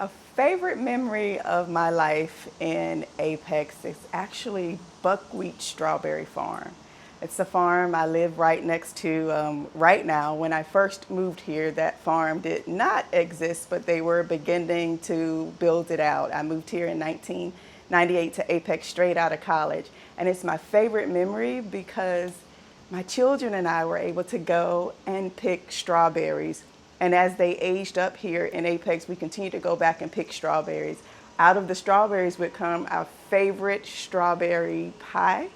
A favorite memory of my life in Apex is actually Buckwheat Strawberry Farm. It's a farm I live right next to right now. When I first moved here, that farm did not exist, but they were beginning to build it out. I moved here in 1998 to Apex straight out of college. And it's my favorite memory because my children and I were able to go and pick strawberries. And as they aged up here in Apex, we continued to go back and pick strawberries. Out of the strawberries would come our favorite strawberry pie.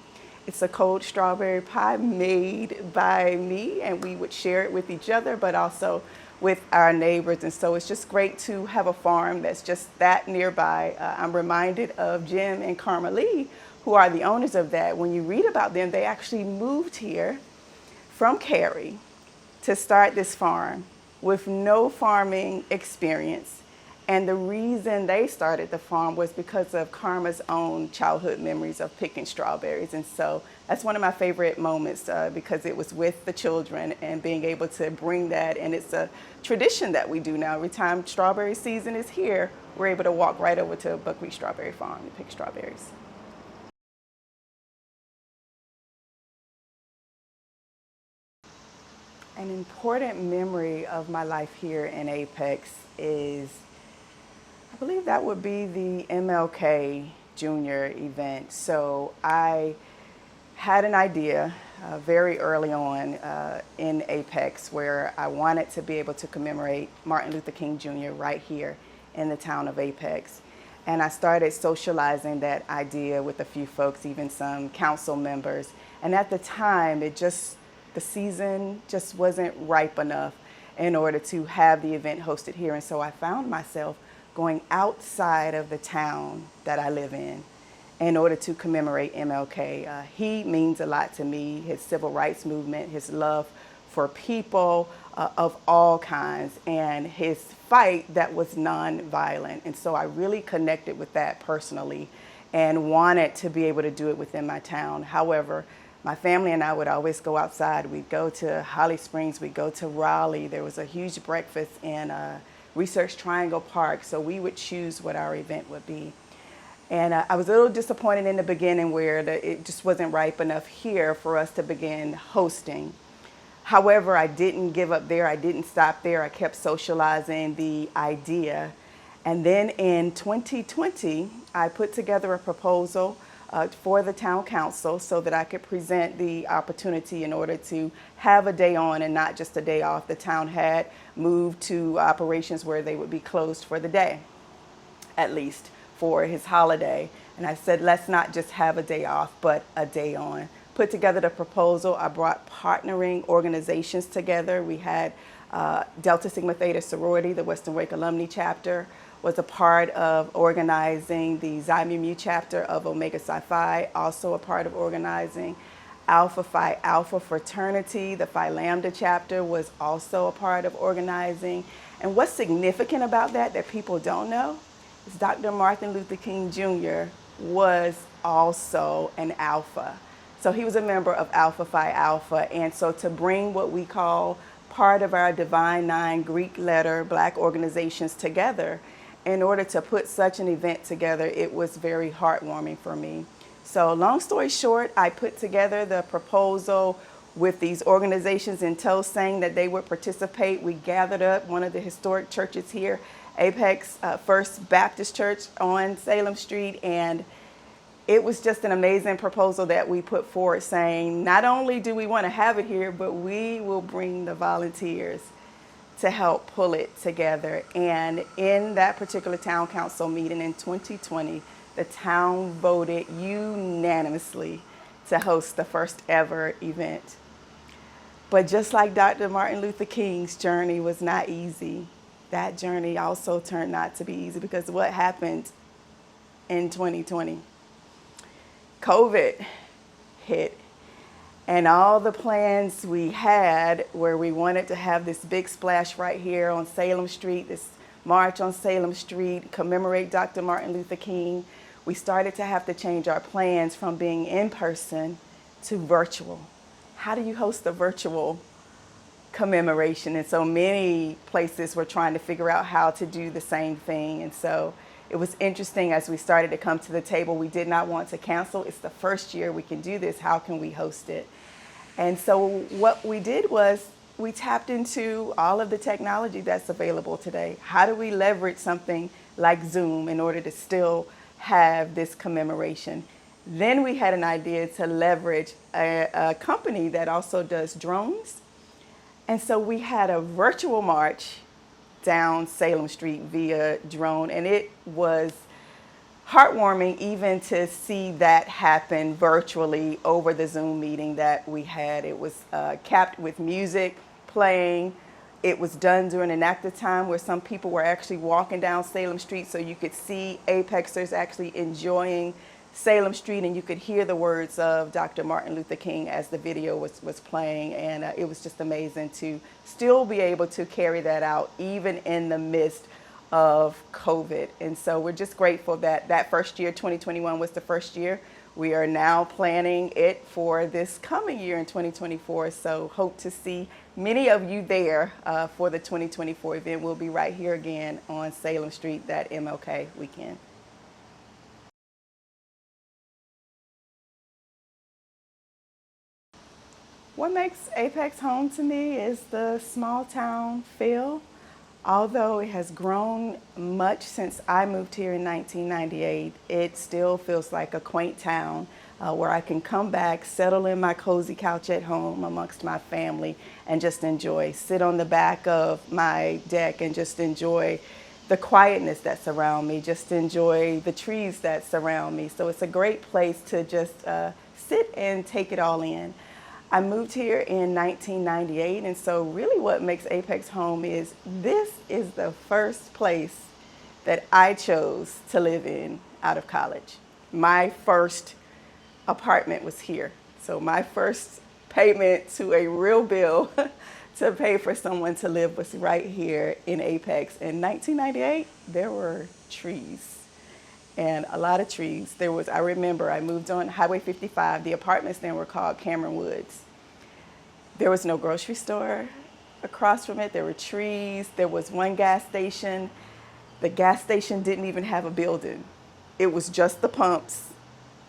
It's a cold strawberry pie made by me, and we would share it with each other, but also with our neighbors. And so it's just great to have a farm that's just that nearby. I'm reminded of Jim and Karma Lee, who are the owners of that. When you read about them, they actually moved here from Cary to start this farm with no farming experience. And the reason they started the farm was because of Karma's own childhood memories of picking strawberries. And so that's one of my favorite moments because it was with the children and being able to bring that. And it's a tradition that we do now. Every time strawberry season is here, we're able to walk right over to Buckwheat Strawberry Farm and pick strawberries. An important memory of my life here in Apex is, I believe that would be the MLK Junior event. So I had an idea very early on in Apex where I wanted to be able to commemorate Martin Luther King Jr. right here in the town of Apex. And I started socializing that idea with a few folks, even some council members. And at the time, the season just wasn't ripe enough in order to have the event hosted here. And so I found myself going outside of the town that I live in order to commemorate MLK. He means a lot to me, his civil rights movement, his love for people of all kinds, and his fight that was nonviolent. And so I really connected with that personally and wanted to be able to do it within my town. However, my family and I would always go outside. We'd go to Holly Springs, we'd go to Raleigh. There was a huge breakfast in Research Triangle Park, so we would choose what our event would be. And I was a little disappointed in the beginning where it just wasn't ripe enough here for us to begin hosting. However, I didn't give up there. I didn't stop there. I kept socializing the idea. And then in 2020, I put together a proposal for the town council so that I could present the opportunity in order to have a day on and not just a day off. The town had moved to operations where they would be closed for the day, at least for his holiday. And I said, let's not just have a day off, but a day on. Put together the proposal. I brought partnering organizations together. We had Delta Sigma Theta Sorority, the Western Wake Alumni Chapter, was a part of organizing the Xi Mu Mu chapter of Omega Psi Phi, also a part of organizing Alpha Phi Alpha fraternity. The Phi Lambda chapter was also a part of organizing. And what's significant about that people don't know is Dr. Martin Luther King Jr. was also an Alpha. So he was a member of Alpha Phi Alpha. And so to bring what we call part of our Divine Nine Greek letter Black organizations together, in order to put such an event together, it was very heartwarming for me. So long story short, I put together the proposal with these organizations in tow saying that they would participate. We gathered up one of the historic churches here, Apex First Baptist Church on Salem Street, and it was just an amazing proposal that we put forward saying, not only do we want to have it here, but we will bring the volunteers to help pull it together. And in that particular town council meeting in 2020, the town voted unanimously to host the first ever event. But just like Dr. Martin Luther King's journey was not easy, that journey also turned out to be easy because what happened in 2020? COVID hit. And all the plans we had where we wanted to have this big splash right here on Salem Street, this march on Salem Street, commemorate Dr. Martin Luther King, we started to have to change our plans from being in person to virtual. How do you host a virtual commemoration. And so many places were trying to figure out how to do the same thing. And so it was interesting as we started to come to the table. We did not want to cancel. It's the first year we can do this. How can we host it? And so what we did was we tapped into all of the technology that's available today. How do we leverage something like Zoom in order to still have this commemoration? Then we had an idea to leverage a company that also does drones. And so we had a virtual march down Salem Street via drone, and it was heartwarming even to see that happen virtually over the Zoom meeting that we had. It was capped with music playing. It was done during an active time where some people were actually walking down Salem Street, so you could see Apexers actually enjoying Salem Street, and you could hear the words of Dr. Martin Luther King as the video was playing. And it was just amazing to still be able to carry that out even in the midst of COVID. And so we're just grateful that that first year, 2021, was the first year. We are now planning it for this coming year in 2024. So hope to see many of you there for the 2024 event. We'll be right here again on Salem Street that MLK weekend. What makes Apex home to me is the small town feel. Although it has grown much since I moved here in 1998, it still feels like a quaint town where I can come back, settle in my cozy couch at home amongst my family, and just enjoy, sit on the back of my deck and just enjoy the quietness that's around me, just enjoy the trees that surround me. So it's a great place to just sit and take it all in. I moved here in 1998, and so really what makes Apex home is this is the first place that I chose to live in out of college. My first apartment was here. So my first payment to a real bill to pay for someone to live was right here in Apex. In 1998, there were trees. And a lot of trees. I remember I moved on Highway 55. The apartments then were called Cameron Woods. There was no grocery store across from it. There were trees. There was one gas station. The gas station didn't even have a building. It was just the pumps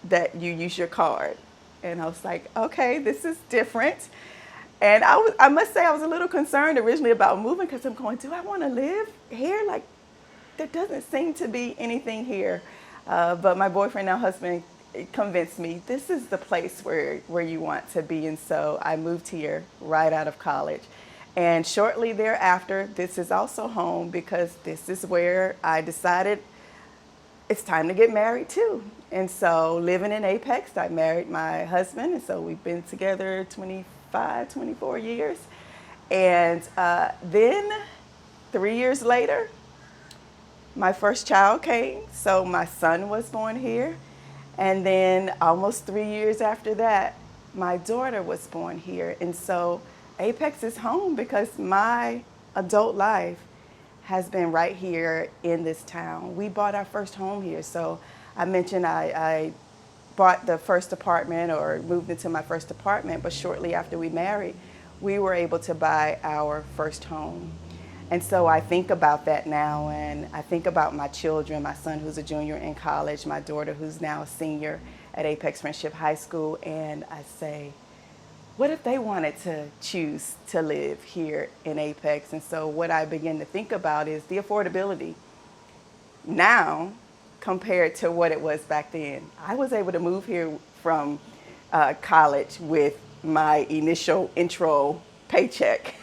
that you use your card. And I was like, okay, this is different. And I must say I was a little concerned originally about moving because I'm going, do I want to live here? Like, there doesn't seem to be anything here. But my boyfriend, now husband, convinced me this is the place where you want to be. And so I moved here right out of college. And shortly thereafter, this is also home because this is where I decided it's time to get married too. And so living in Apex, I married my husband. And so we've been together 25, 24 years. And then 3 years later, my first child came, so my son was born here. And then almost 3 years after that, my daughter was born here. And so Apex is home because my adult life has been right here in this town. We bought our first home here. So I mentioned I bought the first apartment or moved into my first apartment, but shortly after we married, we were able to buy our first home. And so I think about that now, and I think about my children, my son who's a junior in college, my daughter who's now a senior at Apex Friendship High School, and I say, what if they wanted to choose to live here in Apex? And so what I begin to think about is the affordability now compared to what it was back then. I was able to move here from college with my initial intro paycheck.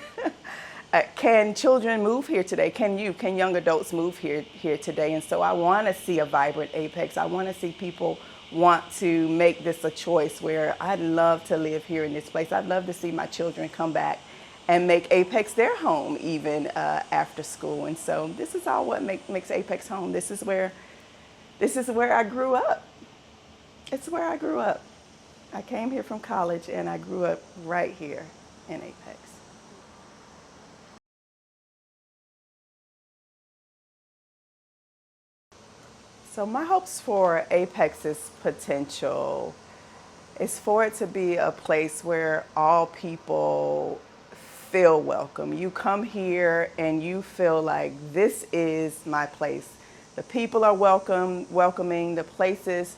Can children move here today? Can young adults move here today? And so I want to see a vibrant Apex. I want to see people want to make this a choice where I'd love to live here in this place. I'd love to see my children come back and make Apex their home even after school. And so this is all what makes Apex home. This is where I grew up. It's where I grew up. I came here from college and I grew up right here in Apex. So my hopes for Apex's potential is for it to be a place where all people feel welcome. You come here and you feel like this is my place. The people are welcoming, the places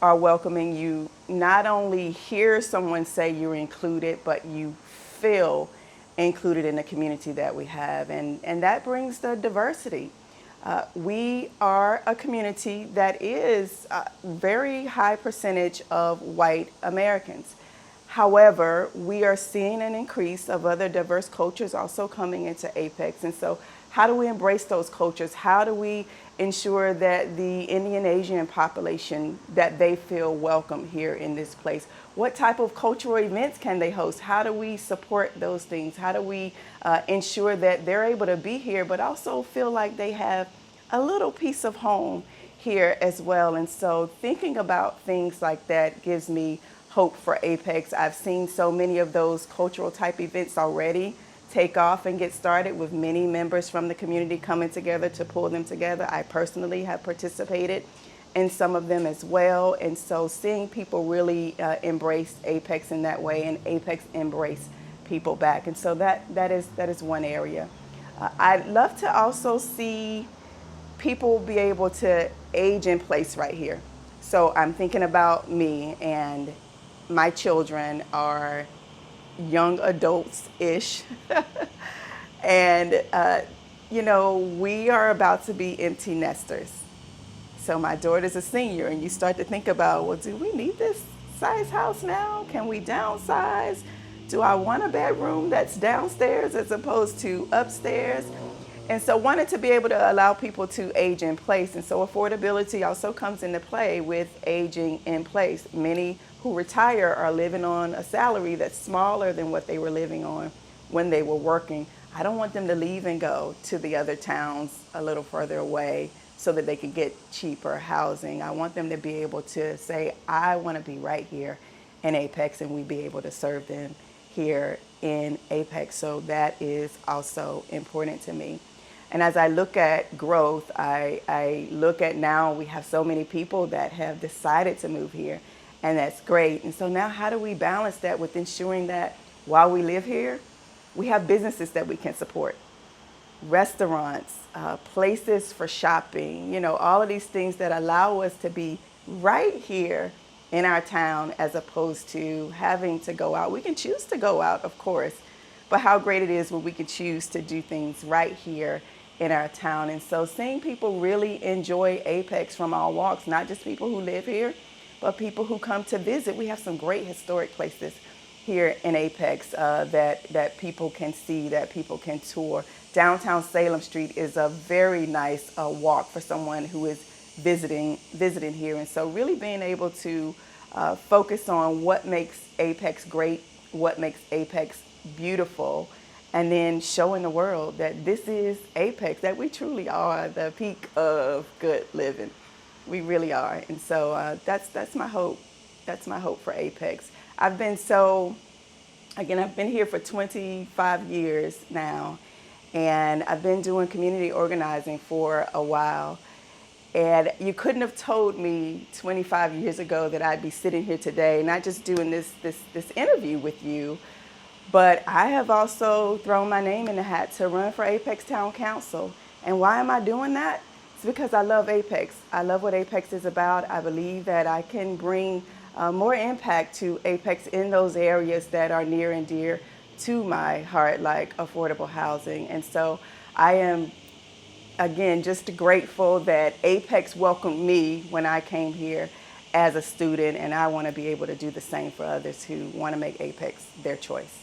are welcoming. You not only hear someone say you're included, but you feel included in the community that we have. And that brings the diversity. We are a community that is a very high percentage of white Americans. However, we are seeing an increase of other diverse cultures also coming into Apex. And so how do we embrace those cultures? How do we ensure that the Indian Asian population, that they feel welcome here in this place? What type of cultural events can they host? How do we support those things? How do we ensure that they're able to be here, but also feel like they have a little piece of home here as well? And so thinking about things like that gives me hope for Apex. I've seen so many of those cultural type events already take off and get started with many members from the community coming together to pull them together. I personally have participated in some of them as well. And so seeing people really embrace Apex in that way, and Apex embrace people back. And so that is one area. I'd love to also see people be able to age in place right here. So I'm thinking about me, and my children are young adults-ish. And, we are about to be empty nesters. So my daughter's a senior, and you start to think about, well, do we need this size house now? Can we downsize? Do I want a bedroom that's downstairs as opposed to upstairs? And so wanted to be able to allow people to age in place. And so affordability also comes into play with aging in place. Many who retire are living on a salary that's smaller than what they were living on when they were working. I don't want them to leave and go to the other towns a little further away so that they can get cheaper housing. I want them to be able to say, I want to be right here in Apex, and we be able to serve them here in Apex. So that is also important to me. And as I look at growth, I look at now we have so many people that have decided to move here, and that's great. And so now how do we balance that with ensuring that while we live here, we have businesses that we can support, restaurants, places for shopping, all of these things that allow us to be right here in our town as opposed to having to go out. We can choose to go out, of course, but how great it is when we can choose to do things right here in our town. And so seeing people really enjoy Apex from all walks, not just people who live here, but people who come to visit. We have some great historic places here in Apex that people can see, that people can tour. Downtown Salem Street is a very nice walk for someone who is visiting here. And so really being able to focus on what makes Apex great, what makes Apex beautiful, and then showing the world that this is Apex, that we truly are the peak of good living. We really are. And so that's my hope. That's my hope for Apex. I've been here for 25 years now, and I've been doing community organizing for a while. And you couldn't have told me 25 years ago that I'd be sitting here today, not just doing this interview with you, but I have also thrown my name in the hat to run for Apex Town Council. And why am I doing that? It's because I love Apex. I love what Apex is about. I believe that I can bring more impact to Apex in those areas that are near and dear to my heart, like affordable housing. And so I am, again, just grateful that Apex welcomed me when I came here as a student, and I want to be able to do the same for others who want to make Apex their choice.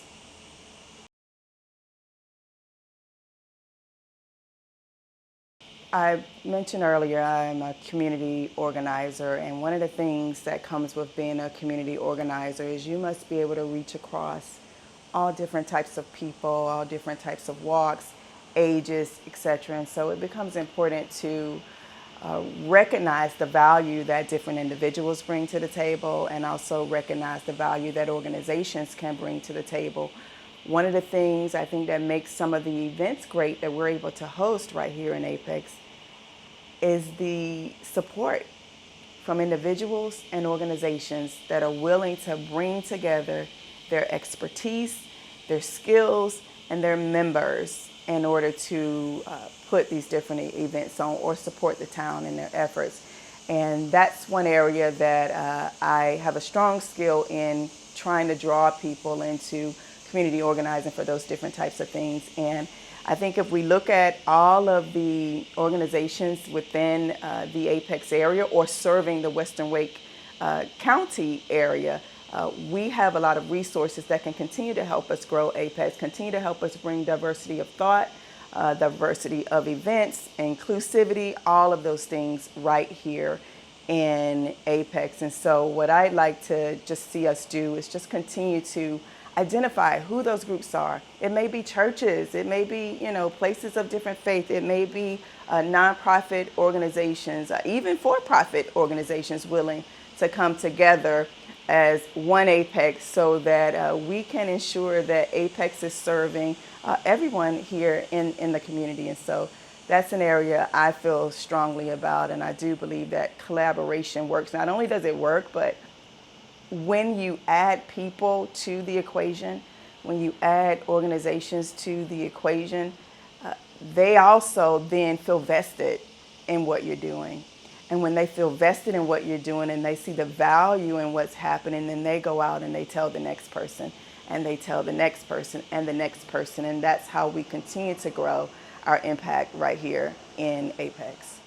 I mentioned earlier I'm a community organizer, and one of the things that comes with being a community organizer is you must be able to reach across all different types of people, all different types of walks, ages, etc. And so it becomes important to recognize the value that different individuals bring to the table, and also recognize the value that organizations can bring to the table. One of the things I think that makes some of the events great that we're able to host right here in Apex is the support from individuals and organizations that are willing to bring together their expertise, their skills, and their members in order to put these different events on or support the town in their efforts. And that's one area that I have a strong skill in, trying to draw people into community organizing for those different types of things. And I think if we look at all of the organizations within the Apex area or serving the Western Wake County area, we have a lot of resources that can continue to help us grow Apex, continue to help us bring diversity of thought, diversity of events, inclusivity, all of those things right here in Apex. And so what I'd like to just see us do is just continue to identify who those groups are. It may be churches, it may be, places of different faith, it may be nonprofit organizations, even for-profit organizations willing to come together as one Apex so that we can ensure that Apex is serving everyone here in the community. And so that's an area I feel strongly about, and I do believe that collaboration works. Not only does it work, but when you add people to the equation, when you add organizations to the equation, they also then feel vested in what you're doing. And when they feel vested in what you're doing and they see the value in what's happening, then they go out and they tell the next person, and they tell the next person and the next person. And that's how we continue to grow our impact right here in Apex.